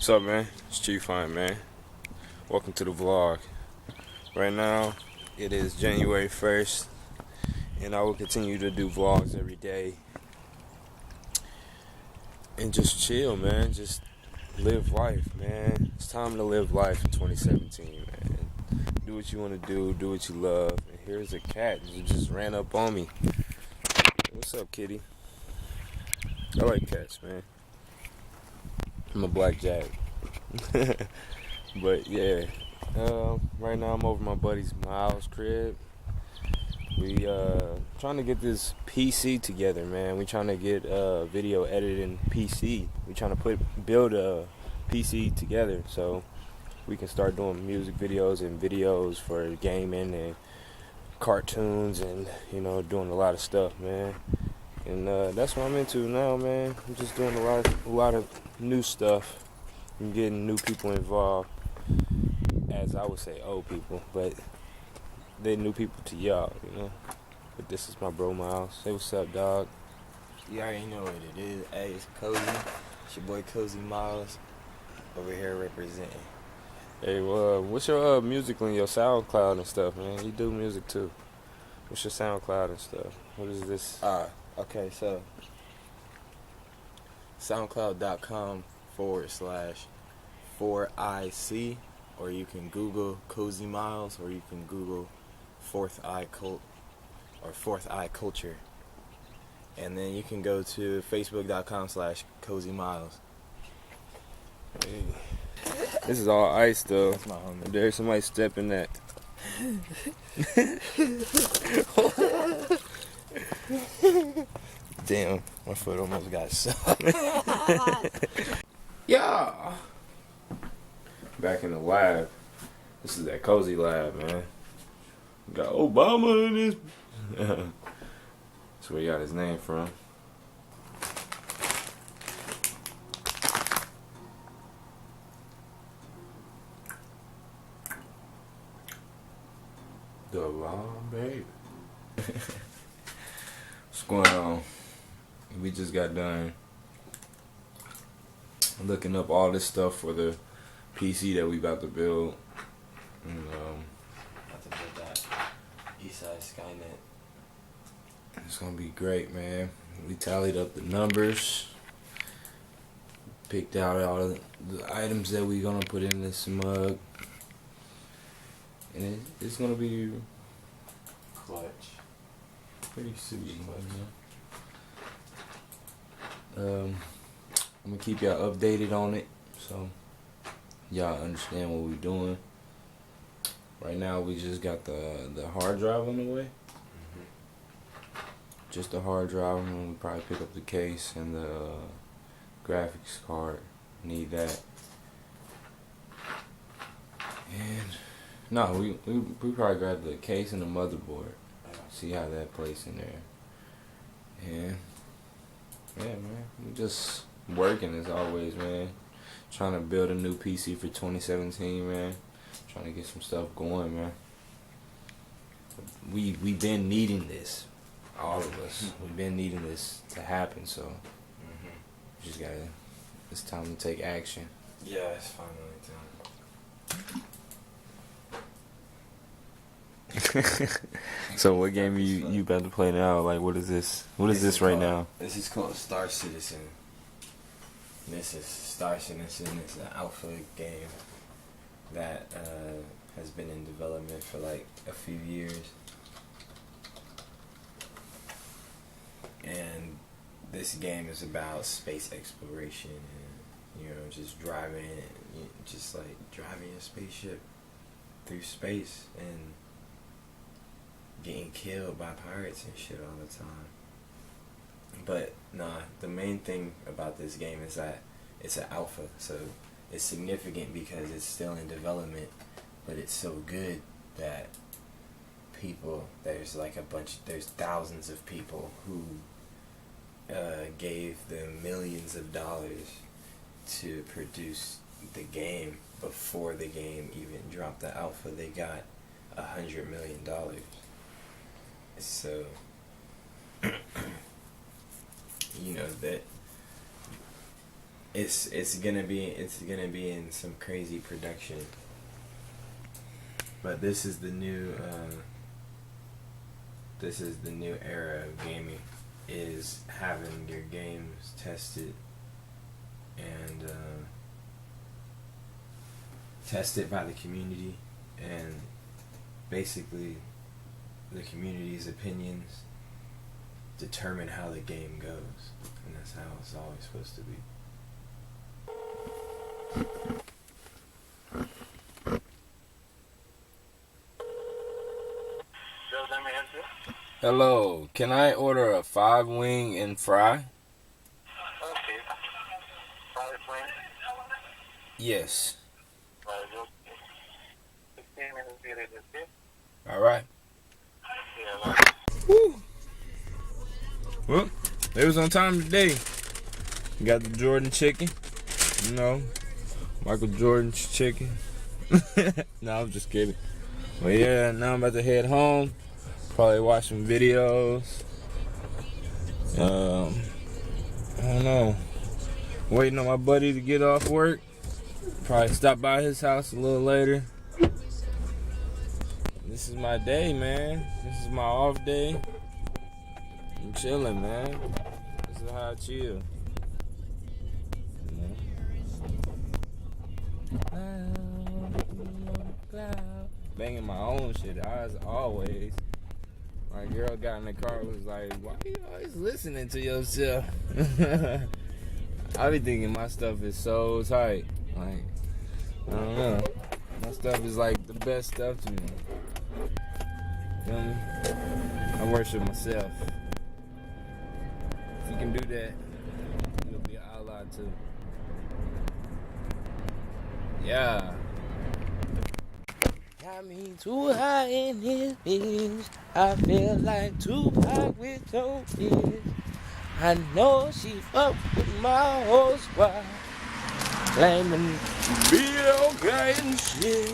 What's up, man? It's Chiefhan, man. Welcome to the vlog. Right now, it is January 1st, and I will continue to do vlogs every day. And just chill, man. Just live life, man. It's time to live life in 2017, man. Do what you want to do what you love. And here's a cat who just ran up on me. What's up, kitty? I like cats, man. I'm a black jag. But yeah, right now I'm over my buddy's Miles' crib. We trying to get this PC together, man. We trying to get video editing PC. We trying to build a PC together so we can start doing music videos and videos for gaming and cartoons and doing a lot of stuff, man. And that's what I'm into now, man. I'm just doing a lot of new stuff and getting new people involved. As I would say, old people, but they new people to y'all, But this is my bro Miles. Say what's up, dog. You already know what it is. Hey, it's Cozy. It's your boy Cozy Miles over here representing. Hey, well, what's your music on your SoundCloud and stuff, man? You do music too. What's your SoundCloud and stuff? What is this? Okay, so SoundCloud.com/4IC, or you can Google Cozy Miles, or you can Google Fourth Eye Cult or Fourth Eye Culture, and then you can go to Facebook.com/Cozy Miles. Hey. This is all ice, though. That's my homie. There's somebody stepping that. Damn, my foot almost got sucked. Yeah. Back in the lab. This is that cozy lab, man. We got Obama in this. That's where he got his name from. The law, baby. What's going on? We just got done looking up all this stuff for the PC that we about to build. And, About to build that Eastside Skynet. it's gonna be great, man. We tallied up the numbers, picked out all the items that we're gonna put in this mug, and it's gonna be Clutch. pretty sweet. I'm gonna keep y'all updated on it, so y'all understand what we're doing. Right now, we just got the hard drive on the way. Just the hard drive, and we'll probably pick up the case and the graphics card. Need that. And no, we probably grab the case and the motherboard. See how that plays in there. And yeah, man, we just working as always, man. Trying to build a new PC for 2017, man. Trying to get some stuff going, man. We've been needing this. All of us. We've been needing this to happen, so just gotta. It's time to take action. Yeah, it's finally time. So what game you about to play now? Like, what is this? What is this right now? This is called Star Citizen. This is Star Citizen. It's an alpha game that has been in development for like a few years. And this game is about space exploration and, just driving a spaceship through space and getting killed by pirates and shit all the time. But nah, the main thing about this game is that it's an alpha, so it's significant because it's still in development, but it's so good that there's thousands of people who gave them millions of dollars to produce the game. Before the game even dropped the alpha, they got $100 million. So that it's gonna be in some crazy production. But this is the new era of gaming, is having your games tested and tested by the community, and basically the community's opinions determine how the game goes, and that's how it's always supposed to be. Hello, can I order a 5-wing and fry? Okay. 5 wings. Yes. 15 minutes period, okay? All right. Yeah. Woo. Well, it was on time today. Got the Jordan chicken. You know, Michael Jordan's chicken. No, I'm just kidding. But yeah, now I'm about to head home. Probably watch some videos. I don't know. Waiting on my buddy to get off work. Probably stop by his house a little later. This is my day, man. This is my off day. I'm chilling, man. This is how I chill. Banging my own shit, as always. My girl got in the car and was like, why you always listening to yourself? I be thinking my stuff is so tight. Like, I don't know. My stuff is like the best stuff to me. Feel me? I worship myself. If you can do that, you'll be an ally too. Yeah. Got me too high in his ears. I feel like Tupac with no ears. I know she fucked with my whole squad, claiming to be okay and shit.